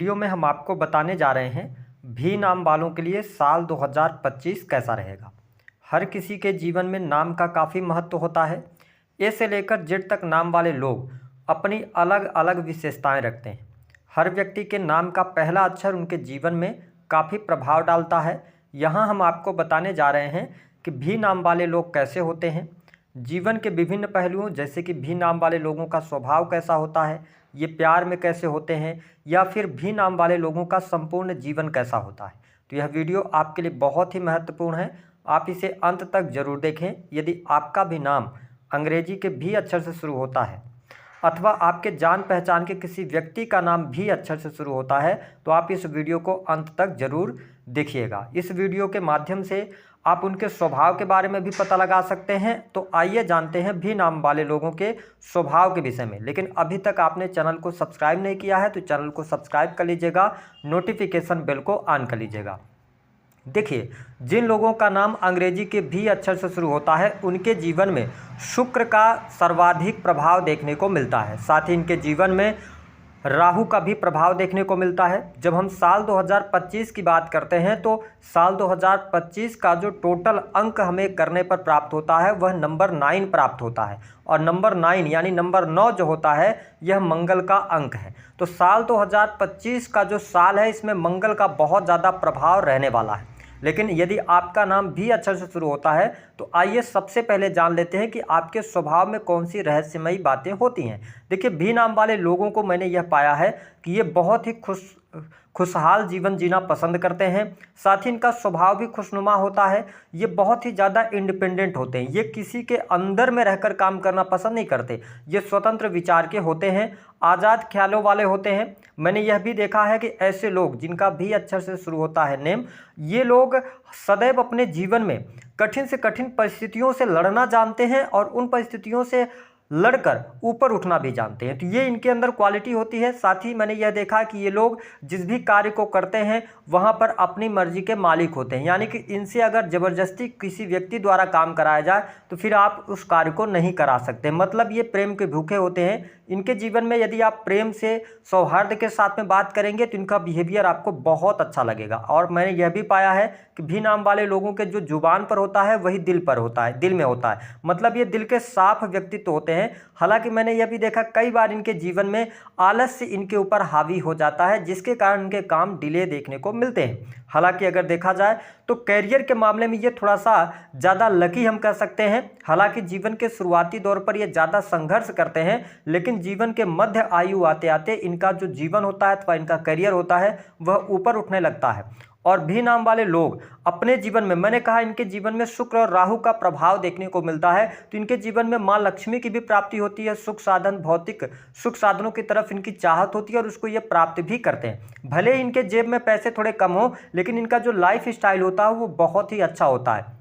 Video में हम आपको बताने जा रहे हैं भी नाम वालों के लिए साल 2025 कैसा रहेगा। हर किसी के जीवन में नाम का काफ़ी महत्व होता है। ए से लेकर जेड तक नाम वाले लोग अपनी अलग अलग विशेषताएं रखते हैं। हर व्यक्ति के नाम का पहला अक्षर उनके जीवन में काफ़ी प्रभाव डालता है। यहाँ हम आपको बताने जा रहे हैं कि भी नाम वाले लोग कैसे होते हैं। जीवन के विभिन्न पहलुओं जैसे कि भी नाम वाले लोगों का स्वभाव कैसा होता है, ये प्यार में कैसे होते हैं, या फिर भी नाम वाले लोगों का संपूर्ण जीवन कैसा होता है। तो यह वीडियो आपके लिए बहुत ही महत्वपूर्ण है, आप इसे अंत तक जरूर देखें। यदि आपका भी नाम अंग्रेजी के भी अक्षर से शुरू होता है अथवा आपके जान पहचान के किसी व्यक्ति का नाम भी अक्षर से शुरू होता है तो आप इस वीडियो को अंत तक जरूर देखिएगा। इस वीडियो के माध्यम से आप उनके स्वभाव के बारे में भी पता लगा सकते हैं। तो आइए जानते हैं भी नाम वाले लोगों के स्वभाव के विषय में। लेकिन अभी तक आपने चैनल को सब्सक्राइब नहीं किया है तो चैनल को सब्सक्राइब कर लीजिएगा, नोटिफिकेशन बेल को ऑन कर लीजिएगा। देखिए, जिन लोगों का नाम अंग्रेजी के भी अक्षर से शुरू होता है उनके जीवन में शुक्र का सर्वाधिक प्रभाव देखने को मिलता है। साथ ही इनके जीवन में राहु का भी प्रभाव देखने को मिलता है। जब हम साल 2025 की बात करते हैं तो साल 2025 का जो टोटल अंक हमें करने पर प्राप्त होता है वह नंबर 9 प्राप्त होता है। और नंबर 9 यानी नंबर 9 जो होता है यह मंगल का अंक है। तो साल 2025 का जो साल है इसमें मंगल का बहुत ज़्यादा प्रभाव रहने वाला है। लेकिन यदि आपका नाम भी अक्षर से शुरू होता है तो आइए सबसे पहले जान लेते हैं कि आपके स्वभाव में कौन सी रहस्यमयी बातें होती हैं। देखिए, भी नाम वाले लोगों को मैंने यह पाया है कि ये बहुत ही खुशहाल जीवन जीना पसंद करते हैं। साथ ही इनका स्वभाव भी खुशनुमा होता है। ये बहुत ही ज़्यादा इंडिपेंडेंट होते हैं। ये किसी के अंदर में रहकर काम करना पसंद नहीं करते। ये स्वतंत्र विचार के होते हैं, आज़ाद ख्यालों वाले होते हैं। मैंने यह भी देखा है कि ऐसे लोग जिनका भी अक्षर से शुरू होता है नेम, ये लोग सदैव अपने जीवन में कठिन से कठिन परिस्थितियों से लड़ना जानते हैं और उन परिस्थितियों से लड़कर ऊपर उठना भी जानते हैं। तो ये इनके अंदर क्वालिटी होती है। साथ ही मैंने यह देखा कि ये लोग जिस भी कार्य को करते हैं वहाँ पर अपनी मर्जी के मालिक होते हैं। यानी कि इनसे अगर ज़बरदस्ती किसी व्यक्ति द्वारा काम कराया जाए तो फिर आप उस कार्य को नहीं करा सकते। मतलब ये प्रेम के भूखे होते हैं। इनके जीवन में यदि आप प्रेम से सौहार्द के साथ में बात करेंगे तो इनका बिहेवियर आपको बहुत अच्छा लगेगा। और मैंने यह भी पाया है कि भी नाम वाले लोगों के जो जुबान पर होता है वही दिल पर होता है, दिल में होता है। मतलब ये दिल के साफ व्यक्तित्व होते हैं। हालांकि मैंने यह भी देखा कई बार इनके जीवन में आलस्य इनके ऊपर हावी हो जाता है जिसके कारण इनके काम डिले देखने को मिलते हैं। हालांकि अगर देखा जाए तो करियर के मामले में ये थोड़ा सा ज़्यादा लकी हम कह सकते हैं। हालांकि जीवन के शुरुआती दौर पर ये ज़्यादा संघर्ष करते हैं, लेकिन जीवन के मध्य आयु आते आते इनका जो जीवन होता है अथवा इनका करियर होता है वह ऊपर उठने लगता है। और भी नाम वाले लोग अपने जीवन में, मैंने कहा इनके जीवन में शुक्र और राहु का प्रभाव देखने को मिलता है। तो इनके जीवन में मां लक्ष्मी की भी प्राप्ति होती है। सुख साधन, भौतिक सुख साधनों की तरफ इनकी चाहत होती है और उसको ये प्राप्त भी करते हैं। भले ही इनके जेब में पैसे थोड़े कम हो लेकिन इनका जो लाइफ स्टाइल होता है वो बहुत ही अच्छा होता है।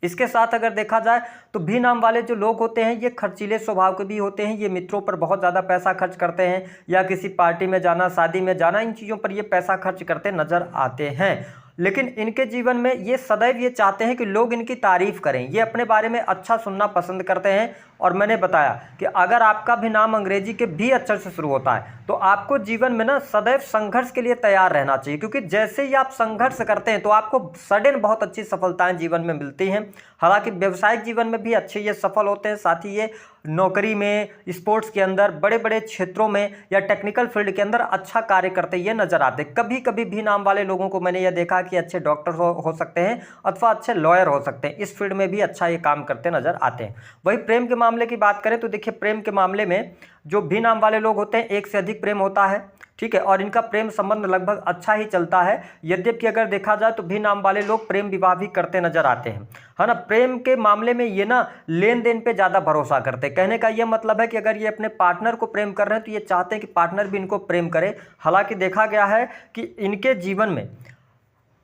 इसके साथ अगर देखा जाए तो भी नाम वाले जो लोग होते हैं ये खर्चीले स्वभाव के भी होते हैं। ये मित्रों पर बहुत ज़्यादा पैसा खर्च करते हैं या किसी पार्टी में जाना, शादी में जाना, इन चीज़ों पर ये पैसा खर्च करते नजर आते हैं। लेकिन इनके जीवन में ये सदैव ये चाहते हैं कि लोग इनकी तारीफ़ करें। ये अपने बारे में अच्छा सुनना पसंद करते हैं। और मैंने बताया कि अगर आपका भी नाम अंग्रेजी के भी अक्षर से शुरू होता है तो आपको जीवन में ना सदैव संघर्ष के लिए तैयार रहना चाहिए, क्योंकि जैसे ही आप संघर्ष करते हैं तो आपको सडन बहुत अच्छी सफलताएं जीवन में मिलती हैं। हालांकि व्यवसायिक जीवन में भी अच्छे ये सफल होते हैं। साथ ही ये नौकरी में, स्पोर्ट्स के अंदर, बड़े बड़े क्षेत्रों में या टेक्निकल फील्ड के अंदर अच्छा कार्य करते ये नजर आते हैं। कभी कभी भी नाम वाले लोगों को मैंने यह देखा कि अच्छे डॉक्टर हो सकते हैं अथवा अच्छे लॉयर हो सकते हैं। इस फील्ड में भी अच्छा ये काम करते नजर आते हैं। वही प्रेम के मामले की बात करें तो देखिए, प्रेम के मामले में जो भी नाम वाले लोग होते हैं एक से अधिक प्रेम होता है, ठीक है। और इनका प्रेम संबंध लगभग अच्छा ही चलता है। यद्यपि अगर देखा जाए तो भी नाम वाले लोग प्रेम विवाह भी करते नजर आते हैं, है ना। प्रेम के मामले में ये ना लेन देन पे ज़्यादा भरोसा करते हैं। कहने का ये मतलब है कि अगर ये अपने पार्टनर को प्रेम कर रहे हैं तो ये चाहते हैं कि पार्टनर भी इनको प्रेम करे। हालांकि देखा गया है कि इनके जीवन में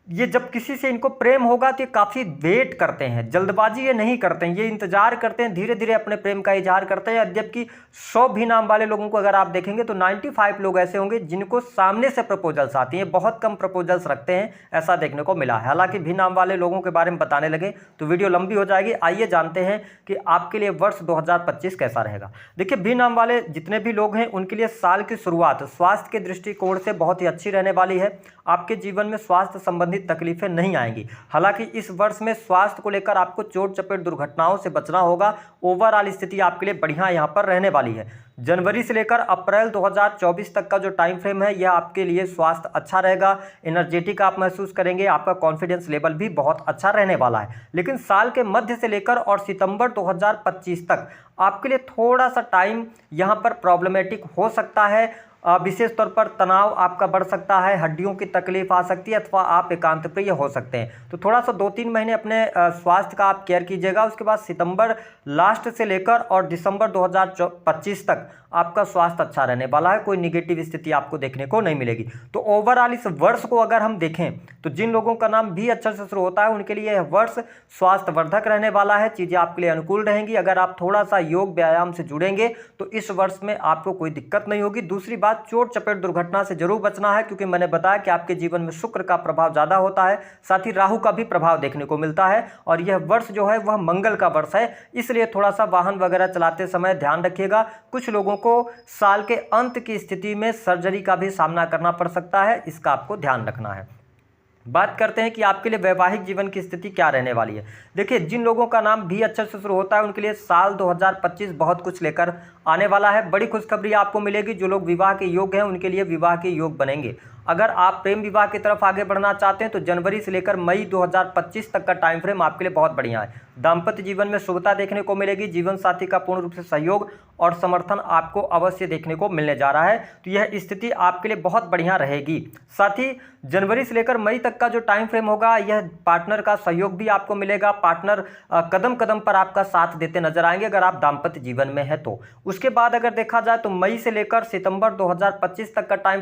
ये जब किसी से इनको प्रेम होगा तो ये काफ़ी वेट करते हैं, जल्दबाजी ये नहीं करते हैं, ये इंतजार करते हैं, धीरे धीरे अपने प्रेम का इजहार करते हैं। जबकि 100 भी नाम वाले लोगों को अगर आप देखेंगे तो 95 लोग ऐसे होंगे जिनको सामने से प्रपोजल्स आती हैं, बहुत कम प्रपोजल्स रखते हैं, ऐसा देखने को मिला है। हालांकि भी नाम वाले लोगों के बारे में बताने लगे तो वीडियो लंबी हो जाएगी। आइए जानते हैं कि आपके लिए वर्ष 2025 कैसा रहेगा। देखिए, भी नाम वाले जितने भी लोग हैं उनके लिए साल की शुरुआत स्वास्थ्य के दृष्टिकोण से बहुत ही अच्छी रहने वाली है। आपके जीवन में स्वास्थ्य संबंधित तकलीफें नहीं आएंगी। हालांकि इस वर्ष में स्वास्थ्य को लेकर आपको चोट चपेट दुर्घटनाओं से बचना होगा। ओवरऑल स्थिति आपके लिए बढ़िया यहां पर रहने वाली है। जनवरी से लेकर अप्रैल 2024 तक का जो टाइम फ्रेम है यह आपके लिए स्वास्थ्य अच्छा रहेगा, एनर्जेटिक आप महसूस करेंगे, आपका कॉन्फिडेंस लेवल भी बहुत अच्छा रहने वाला है। लेकिन साल के मध्य से लेकर और सितंबर 2025 तक आपके लिए थोड़ा सा टाइम यहां पर प्रॉब्लमेटिक हो सकता है। विशेष तौर पर तनाव आपका बढ़ सकता है, हड्डियों की तकलीफ आ सकती है, अथवा आप एकांत प्रिय हो सकते हैं। तो थोड़ा सा 2-3 महीने अपने स्वास्थ्य का आप केयर कीजिएगा। उसके बाद सितंबर लास्ट से लेकर और दिसंबर 2025 तक आपका स्वास्थ्य अच्छा रहने वाला है, कोई निगेटिव स्थिति आपको देखने को नहीं मिलेगी। तो ओवरऑल इस वर्ष को अगर हम देखें तो जिन लोगों का नाम भी अच्छे से शुरू होता है उनके लिए यह वर्ष स्वास्थ्यवर्धक रहने वाला है, चीज़ें आपके लिए अनुकूल रहेंगी। अगर आप थोड़ा सा योग व्यायाम से जुड़ेंगे तो इस वर्ष में आपको कोई दिक्कत नहीं होगी। दूसरी बात, चोट चपेट दुर्घटना से जरूर बचना है, क्योंकि मैंने बताया कि आपके जीवन में शुक्र का प्रभाव ज़्यादा होता है, साथ ही राहु का भी प्रभाव देखने को मिलता है। और यह वर्ष जो है वह मंगल का वर्ष है, इसलिए थोड़ा सा वाहन वगैरह चलाते समय ध्यान रखिएगा। कुछ लोगों को साल के अंत की स्थिति में सर्जरी का भी सामना करना पड़ सकता है, इसका आपको ध्यान रखना है। बात करते हैं कि आपके लिए वैवाहिक जीवन की स्थिति क्या रहने वाली है। देखिए, जिन लोगों का नाम भी अच्छे से शुरू होता है उनके लिए साल 2025 बहुत कुछ लेकर आने वाला है। बड़ी खुशखबरी आपको मिलेगी। जो लोग विवाह के योग हैं उनके लिए विवाह के योग बनेंगे। अगर आप प्रेम विवाह की तरफ आगे बढ़ना चाहते हैं तो जनवरी से लेकर मई 2025 तक का टाइम फ्रेम आपके लिए बहुत बढ़िया है। दाम्पत्य जीवन में शुभता देखने को मिलेगी। जीवन साथी का पूर्ण रूप से सहयोग और समर्थन आपको अवश्य देखने को मिलने जा रहा है, तो यह स्थिति आपके लिए बहुत बढ़िया रहेगी। साथ ही जनवरी से लेकर मई तक का जो टाइम फ्रेम होगा यह पार्टनर का सहयोग भी आपको मिलेगा। पार्टनर कदम कदम पर आपका साथ देते नजर आएंगे अगर आप दाम्पत्य जीवन में है तो। उसके बाद अगर देखा जाए तो मई से लेकर सितंबर 2025 तक का टाइम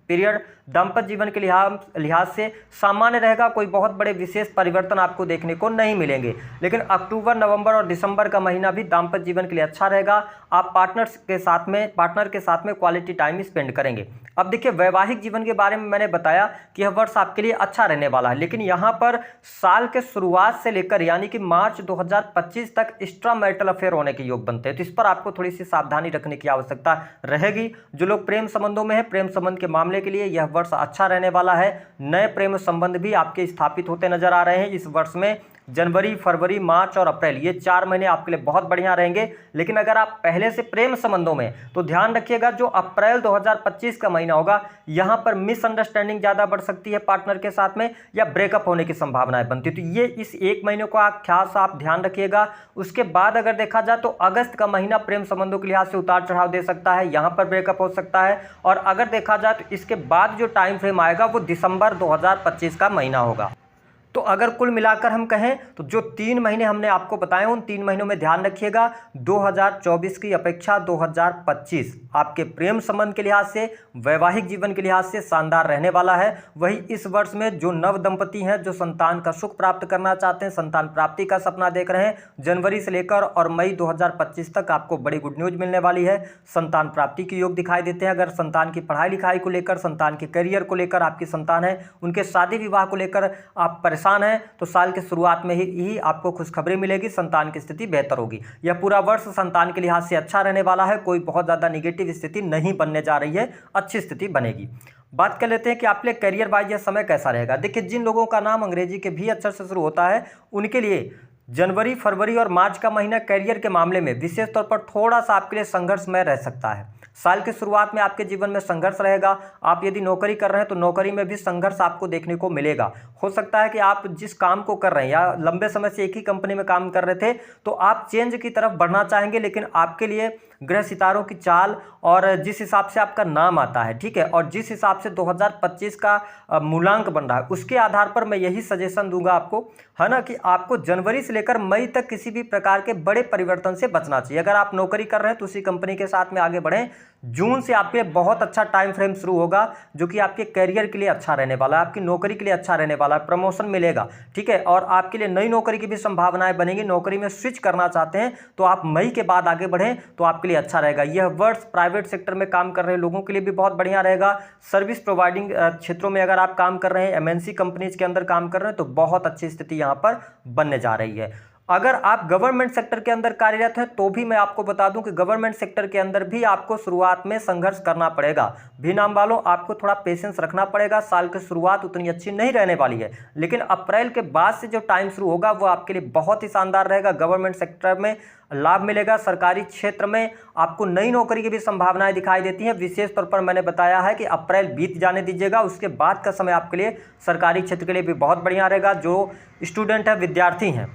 पीरियड दाम्पत्य जीवन के लिहाज से सामान्य रहेगा। कोई बहुत बड़े विशेष परिवर्तन आपको देखने को नहीं मिलेंगे। लेकिन अक्टूबर, नवंबर और दिसंबर का महीना भी दाम्पत्य जीवन के लिए अच्छा रहेगा। आप पार्टनर के साथ में क्वालिटी टाइम स्पेंड करेंगे। अब देखिए, वैवाहिक जीवन के बारे में मैंने बताया कि यह वर्ष आपके लिए अच्छा रहने वाला है, लेकिन यहाँ पर साल के शुरुआत से लेकर यानी कि मार्च 2025 तक एक्स्ट्रा मैरिटल अफेयर होने के योग बनते हैं, तो इस पर आपको थोड़ी सी सावधानी रखने की आवश्यकता रहेगी। जो लोग प्रेम संबंधों में हैं, प्रेम संबंध के मामले के लिए यह वर्ष अच्छा रहने वाला है। नए प्रेम संबंध भी आपके स्थापित होते नजर आ रहे हैं इस वर्ष में। जनवरी, फरवरी, मार्च और अप्रैल ये 4 महीने आपके लिए बहुत बढ़िया रहेंगे। लेकिन अगर आप पहले से प्रेम संबंधों में, तो ध्यान रखिएगा जो अप्रैल 2025 का महीना होगा यहाँ पर मिसअंडरस्टैंडिंग ज़्यादा बढ़ सकती है पार्टनर के साथ में, या ब्रेकअप होने की संभावनाएं बनती है। तो ये इस एक महीने को खास आप ध्यान रखिएगा। उसके बाद अगर देखा जाए तो अगस्त का महीना प्रेम संबंधों के लिहाज से उतार चढ़ाव दे सकता है, यहाँ पर ब्रेकअप हो सकता है। और अगर देखा जाए तो इसके बाद जो टाइम फ्रेम आएगा वो दिसंबर 2025 का महीना होगा। तो अगर कुल मिलाकर हम कहें तो जो 3 महीने हमने आपको बताए उन 3 महीनों में ध्यान रखिएगा 2024 की अपेक्षा 2025 आपके प्रेम संबंध के लिहाज से, वैवाहिक जीवन के लिहाज से शानदार रहने वाला है। वही इस वर्ष में जो नव दंपति हैं, जो संतान का सुख प्राप्त करना चाहते हैं, संतान प्राप्ति का सपना देख रहे हैं, जनवरी से लेकर और मई 2025 तक आपको बड़ी गुड न्यूज मिलने वाली है। संतान प्राप्ति के योग दिखाई देते हैं। अगर संतान की पढ़ाई लिखाई को लेकर, संतान के करियर को लेकर आपकी संतान है, उनके शादी विवाह को लेकर आप परेशान है, तो साल के शुरुआत में ही आपको खुशखबरी मिलेगी, संतान की स्थिति बेहतर होगी। यह पूरा वर्ष संतान के लिहाज से अच्छा रहने वाला है। कोई बहुत ज्यादा नेगेटिव स्थिति नहीं बनने जा रही है, अच्छी स्थिति बनेगी। बात कर लेते हैं कि आपके लिए करियर वाइज यह समय कैसा रहेगा। देखिए, जिन लोगों का नाम अंग्रेजी के भी अक्षर से शुरू होता है उनके लिए जनवरी, फरवरी और मार्च का महीना करियर के मामले में विशेष तौर पर थोड़ा सा आपके लिए संघर्षमय रह सकता है। साल के शुरुआत में आपके जीवन में संघर्ष रहेगा। आप यदि नौकरी कर रहे हैं तो नौकरी में भी संघर्ष आपको देखने को मिलेगा। हो सकता है कि आप जिस काम को कर रहे हैं या लंबे समय से एक ही कंपनी में काम कर रहे थे तो आप चेंज की तरफ बढ़ना चाहेंगे, लेकिन आपके लिए ग्रह सितारों की चाल और जिस हिसाब से आपका नाम आता है, ठीक है, और जिस हिसाब से 2025 का मूलांक बन रहा है, उसके आधार पर मैं यही सजेशन दूंगा आपको, है ना, कि आपको जनवरी से लेकर मई तक किसी भी प्रकार के बड़े परिवर्तन से बचना चाहिए। अगर आप नौकरी कर रहे हैं तो उसी कंपनी के साथ में आगे बढ़ें। जून से आपके बहुत अच्छा टाइम फ्रेम शुरू होगा जो कि आपके करियर के लिए अच्छा रहने वाला है, आपकी नौकरी के लिए अच्छा रहने वाला है, प्रमोशन मिलेगा, ठीक है, और आपके लिए नई नौकरी की भी संभावनाएं बनेंगी। नौकरी में स्विच करना चाहते हैं तो आप मई के बाद आगे बढ़ें तो आपके लिए अच्छा रहेगा। यह वर्ष प्राइवेट सेक्टर में काम कर रहे लोगों के लिए भी बहुत बढ़िया रहेगा। सर्विस प्रोवाइडिंग क्षेत्रों में अगर आप काम कर रहे हैं, एमएनसी कंपनीज के अंदर काम कर रहे हैं, तो बहुत अच्छी स्थिति यहां पर बनने जा रही है। अगर आप गवर्नमेंट सेक्टर के अंदर कार्यरत हैं तो भी मैं आपको बता दूं कि गवर्नमेंट सेक्टर के अंदर भी आपको शुरुआत में संघर्ष करना पड़ेगा। भी नाम वालों, आपको थोड़ा पेशेंस रखना पड़ेगा। साल की शुरुआत उतनी अच्छी नहीं रहने वाली है, लेकिन अप्रैल के बाद से जो टाइम शुरू होगा वो आपके लिए बहुत ही शानदार रहेगा। गवर्नमेंट सेक्टर में लाभ मिलेगा। सरकारी क्षेत्र में आपको नई नौकरी की भी संभावनाएं दिखाई देती हैं। विशेष तौर पर मैंने बताया है कि अप्रैल बीत जाने दीजिएगा, उसके बाद का समय आपके लिए सरकारी क्षेत्र के लिए भी बहुत बढ़िया रहेगा। जो स्टूडेंट है, विद्यार्थी हैं,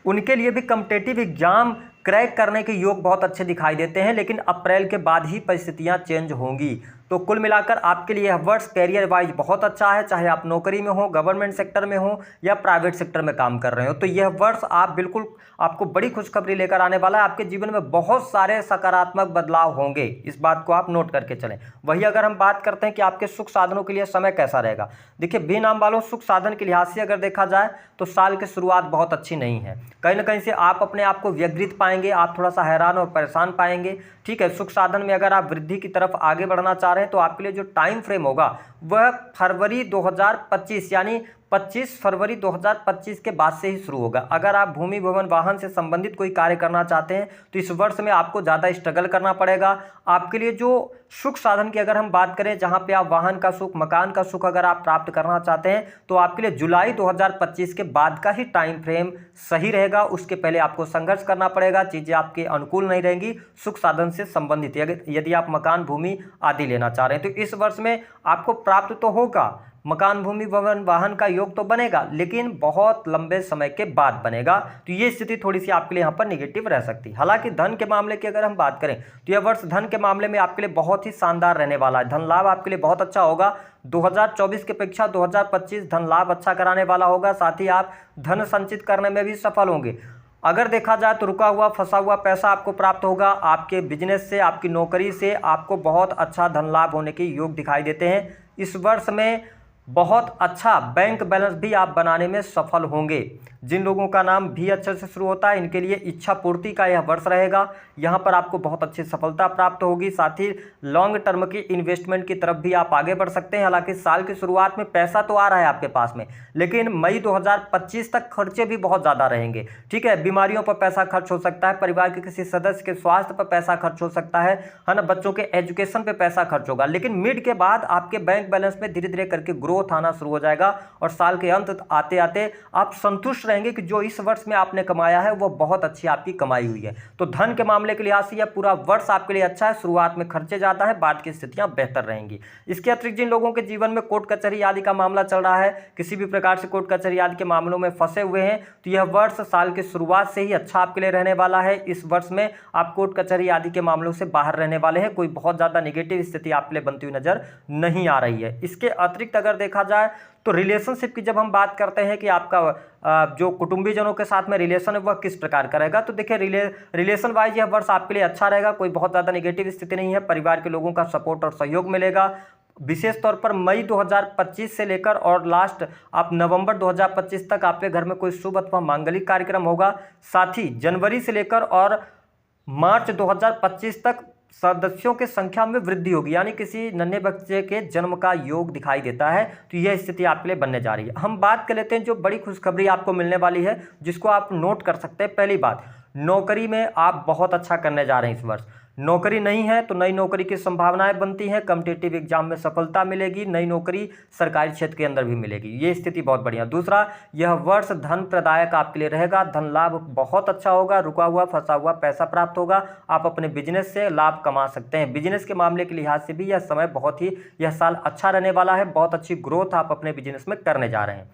उनके लिए भी कॉम्पिटिटिव एग्जाम क्रैक करने के योग बहुत अच्छे दिखाई देते हैं, लेकिन अप्रैल के बाद ही परिस्थितियां चेंज होंगी। तो कुल मिलाकर आपके लिए यह वर्ष कैरियर वाइज बहुत अच्छा है, चाहे आप नौकरी में हो, गवर्नमेंट सेक्टर में हो या प्राइवेट सेक्टर में काम कर रहे हो। तो यह वर्ष आप बिल्कुल, आपको बड़ी खुशखबरी लेकर आने वाला है। आपके जीवन में बहुत सारे सकारात्मक बदलाव होंगे, इस बात को आप नोट करके चलें। वही अगर हम बात करते हैं कि आपके सुख साधनों के लिए समय कैसा रहेगा, देखिए भी नाम वालों, सुख साधन के लिहाज से अगर देखा जाए तो साल की शुरुआत बहुत अच्छी नहीं है। कहीं ना कहीं से आप अपने आप को व्यग्रित पाएंगे, आप थोड़ा सा हैरान और परेशान पाएंगे, ठीक है। सुख साधन में अगर आप वृद्धि की तरफ आगे बढ़ना चाह रहे हैं तो आपके लिए जो टाइम फ्रेम होगा वह फरवरी 2025 यानी 25 फरवरी 2025 के बाद से ही शुरू होगा। अगर आप भूमि भवन वाहन से संबंधित कोई कार्य करना चाहते हैं तो इस वर्ष में आपको ज़्यादा स्ट्रगल करना पड़ेगा। आपके लिए जो सुख साधन की अगर हम बात करें, जहां पे आप वाहन का सुख, मकान का सुख अगर आप प्राप्त करना चाहते हैं तो आपके लिए जुलाई 2025 के बाद का ही टाइम फ्रेम सही रहेगा। उसके पहले आपको संघर्ष करना पड़ेगा, चीज़ें आपके अनुकूल नहीं रहेंगी सुख साधन से संबंधित। यदि आप मकान भूमि आदि लेना चाह रहे हैं तो इस वर्ष में आपको प्राप्त तो होगा, मकान भूमि भवन वाहन का योग तो बनेगा, लेकिन बहुत लंबे समय के बाद बनेगा। तो ये स्थिति थोड़ी सी आपके लिए यहाँ पर निगेटिव रह सकती है। हालांकि धन के मामले की अगर हम बात करें तो यह वर्ष धन के मामले में आपके लिए बहुत ही शानदार रहने वाला है। धन लाभ आपके लिए बहुत अच्छा होगा। 2024 की अपेक्षा 2025 धन लाभ अच्छा कराने वाला होगा। साथ ही आप धन संचित करने में भी सफल होंगे। अगर देखा जाए तो रुका हुआ फंसा हुआ पैसा आपको प्राप्त होगा। आपके बिजनेस से, आपकी नौकरी से आपको बहुत अच्छा धन लाभ होने के योग दिखाई देते हैं। इस वर्ष में बहुत अच्छा बैंक बैलेंस भी आप बनाने में सफल होंगे। जिन लोगों का नाम भी अच्छे से शुरू होता है, इनके लिए इच्छा पूर्ति का यह वर्ष रहेगा। यहाँ पर आपको बहुत अच्छी सफलता प्राप्त होगी। साथ ही लॉन्ग टर्म की इन्वेस्टमेंट की तरफ भी आप आगे बढ़ सकते हैं। हालांकि साल की शुरुआत में पैसा तो आ रहा है आपके पास में, लेकिन मई 2025 तक खर्चे भी बहुत ज़्यादा रहेंगे, ठीक है। बीमारियों पर पैसा खर्च हो सकता है, परिवार के किसी सदस्य के स्वास्थ्य पर पैसा खर्च हो सकता है ना, बच्चों के एजुकेशन पर पैसा खर्च होगा। लेकिन मिड के बाद आपके बैंक बैलेंस में धीरे धीरे करके ग्रोथ आना शुरू हो जाएगा और साल के अंत आते आते आप संतुष्ट रहेंगे कि जो इस वर्ष में आपने कमाया है वो बहुत अच्छी आपकी कमाई हुई है। तो धन के मामले के लिहाज से यह पूरा वर्ष आपके लिए अच्छा है। शुरुआत में खर्चे ज़्यादा है, बाद की स्थितियां बेहतर रहेंगी। इसके अतिरिक्त जिन लोगों के जीवन में कोर्ट कचहरी आदि का मामला चल रहा है, किसी भी प्रकार से कोर्ट कचहरी आदि के मामलों में फंसे हुए हैं, तो यह वर्ष साल की शुरुआत से ही अच्छा आपके लिए रहने वाला है। इस वर्ष में आप कोर्ट कचहरी आदि के मामलों से बाहर रहने वाले हैं। कोई बहुत ज़्यादा नेगेटिव स्थिति आपके लिए बनती हुई नजर नहीं आ रही है। इसके अतिरिक्त अगर देखा जाए तो रिलेशनशिप की जब हम बात करते हैं कि आपका जो कुटुंबीजनों के साथ में रिलेशन है वह किस प्रकार का रहेगा, तो देखिए रिलेशन वाइज यह वर्ष आपके लिए अच्छा रहेगा। कोई बहुत ज़्यादा नेगेटिव स्थिति नहीं है। परिवार के लोगों का सपोर्ट और सहयोग मिलेगा। विशेष तौर पर मई 2025 से लेकर और लास्ट आप नवंबर 2025 तक आपके घर में कोई शुभ अथवा मांगलिक कार्यक्रम होगा। साथ ही जनवरी से लेकर और मार्च 2025 तक सदस्यों की संख्या में वृद्धि होगी, यानी किसी नन्हे बच्चे के जन्म का योग दिखाई देता है। तो यह स्थिति आपके लिए बनने जा रही है। हम बात कर लेते हैं जो बड़ी खुशखबरी आपको मिलने वाली है, जिसको आप नोट कर सकते हैं। पहली बात, नौकरी में आप बहुत अच्छा करने जा रहे हैं इस वर्ष। नौकरी नहीं है तो नई नौकरी की संभावनाएं बनती हैं। कॉम्पिटिटिव एग्जाम में सफलता मिलेगी। नई नौकरी सरकारी क्षेत्र के अंदर भी मिलेगी। ये स्थिति बहुत बढ़िया। दूसरा, यह वर्ष धन प्रदायक आपके लिए रहेगा। धन लाभ बहुत अच्छा होगा। रुका हुआ फंसा हुआ पैसा प्राप्त होगा। आप अपने बिजनेस से लाभ कमा सकते हैं। बिजनेस के मामले के लिहाज से भी यह समय बहुत ही, यह साल अच्छा रहने वाला है। बहुत अच्छी ग्रोथ आप अपने बिजनेस में करने जा रहे हैं।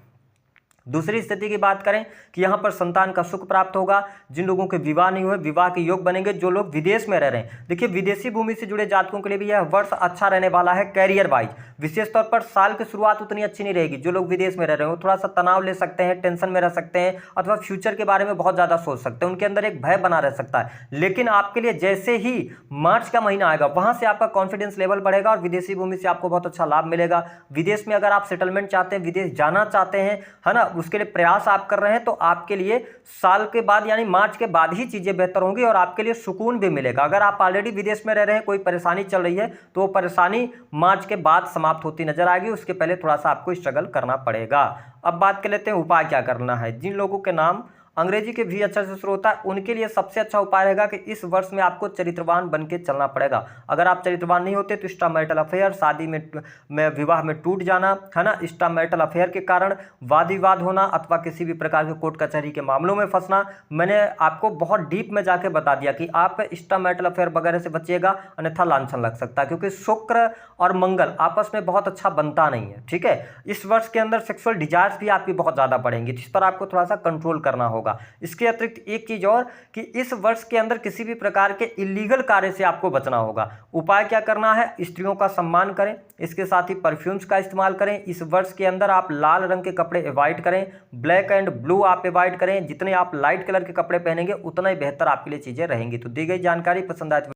दूसरी स्थिति की बात करें कि यहाँ पर संतान का सुख प्राप्त होगा। जिन लोगों के विवाह नहीं हुए, विवाह के योग बनेंगे। जो लोग विदेश में रह रहे हैं, देखिए विदेशी भूमि से जुड़े जातकों के लिए भी यह वर्ष अच्छा रहने वाला है। कैरियर वाइज विशेष तौर पर साल की शुरुआत उतनी अच्छी नहीं रहेगी। जो लोग विदेश में रह रहे हो थोड़ा सा तनाव ले सकते हैं, टेंशन में रह सकते हैं, अथवा फ्यूचर के बारे में बहुत ज़्यादा सोच सकते हैं। उनके अंदर एक भय बना रह सकता है। लेकिन आपके लिए जैसे ही मार्च का महीना आएगा, वहां से आपका कॉन्फिडेंस लेवल बढ़ेगा और विदेशी भूमि से आपको बहुत अच्छा लाभ मिलेगा। विदेश में अगर आप सेटलमेंट चाहते हैं, विदेश जाना चाहते हैं, है ना, उसके लिए प्रयास आप कर रहे हैं, तो आपके लिए साल के बाद यानी मार्च के बाद ही चीजें बेहतर होंगी और आपके लिए सुकून भी मिलेगा। अगर आप ऑलरेडी विदेश में रह रहे हैं, कोई परेशानी चल रही है, तो वो परेशानी मार्च के बाद समाप्त होती नजर आएगी। उसके पहले थोड़ा सा आपको स्ट्रगल करना पड़ेगा। अब बात कर लेते हैं उपाय क्या करना है। जिन लोगों के नाम अंग्रेजी के भी अच्छा से शुरू होता है, उनके लिए सबसे अच्छा उपाय रहेगा कि इस वर्ष में आपको चरित्रवान बन के चलना पड़ेगा। अगर आप चरित्रवान नहीं होते तो एक्स्ट्रा मैरिटल अफेयर, शादी में विवाह में टूट जाना, है ना, एक्स्ट्रा मैरिटल अफेयर के कारण वाद विवाद होना, अथवा किसी भी प्रकार के कोर्ट कचहरी के मामलों में फंसना। मैंने आपको बहुत डीप में जाके बता दिया कि आप एक्स्ट्रा मैरिटल अफेयर वगैरह से बचिएगा, अन्यथा लांछन लग सकता है, क्योंकि शुक्र और मंगल आपस में बहुत अच्छा बनता नहीं है। ठीक है, इस वर्ष के अंदर सेक्सुअल डिजायर्स भी आपकी बहुत ज्यादा बढ़ेंगी, जिस पर आपको थोड़ा सा कंट्रोल करना होगा। इसके अतिरिक्त एक चीज और कि इस वर्ष के अंदर किसी भी प्रकार के इलीगल कार्य से आपको बचना होगा। उपाय क्या करना है, स्त्रियों का सम्मान करें, इसके साथ ही परफ्यूम्स का इस्तेमाल करें। इस वर्ष के अंदर आप लाल रंग के कपड़े अवॉइड करें, ब्लैक एंड ब्लू आप अवॉइड करें। जितने आप लाइट कलर के कपड़े पहनेंगे उतना ही बेहतर आपके लिए चीजें रहेंगी। तो दी गई जानकारी पसंद आए